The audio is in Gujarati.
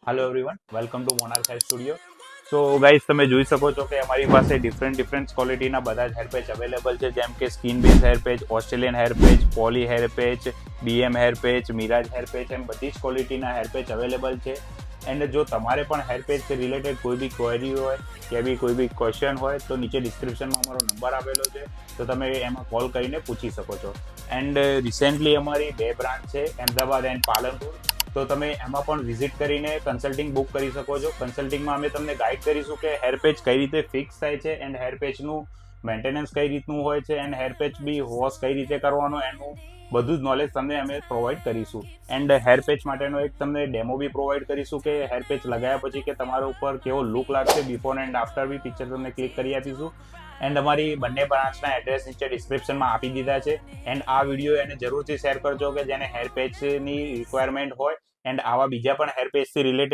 Hello everyone, welcome to monarch hair studio. So guys, તમે જોઈ શકો છો કે અમારી પાસે ડિફરન્ટ ક્વોલિટીના બધા જ હેર પેચ અવેલેબલ છે, જેમ કે skin base hair patch, Australian hair patch, poly hair patch, BM hair patch, Mirage hair patch, એમ બધી જ ક્વોલિટીના હેર પેચ અવેલેબલ છે. એન્ડ જો તમારે પણ હેર પેચ રિલેટેડ કોઈ બી ક્વેરી હોય કે બી કોઈ બી ક્વેશ્ચન હોય તો નીચે ડિસ્ક્રિપ્શનમાં અમારો નંબર આપેલો છે, તો તમે એમાં કોલ કરીને પૂછી શકો છો. એન્ડ રિસેન્ટલી અમારી 2 બ્રાન્ચ છે, અમદાવાદ એન્ડ પાલનપુર. તો તમે એમાં પણ વિઝિટ કરીને કન્સલ્ટિંગ બુક કરી શકો છો. કન્સલ્ટિંગમાં અમે તમને ગાઈડ કરીશું કે હેર પેચ કઈ રીતે ફિક્સ થાય છે એન્ડ હેર પેચનું મેન્ટેનન્સ કઈ રીતનું હોય છે એન્ડ હેર પેચ બી વોશ કઈ રીતે કરવાનો, એનું બધું જ નોલેજ તમને અમે પ્રોવાઈડ કરીશું. એન્ડ હેર પેચ માટેનો એક તમને ડેમો બી પ્રોવાઈડ કરીશું કે હેર પેચ લગાવ્યા પછી કે તમારા ઉપર કેવો લુક લાગશે, બિફોર એન્ડ આફ્ટર બી પિક્ચર તમને ક્લિક કરી આપીશું. એન્ડ અમારી બંને બ્રાન્ચના એડ્રેસ નીચે ડિસ્ક્રિપ્શનમાં આપી દીધા છે. એન્ડ આ વિડીયો એને જરૂરથી શેર કરજો કે જેને હેર પેચની રિક્વાયરમેન્ટ હોય એન્ડ આવા બીજા પણ હેર પેચથી રિલેટેડ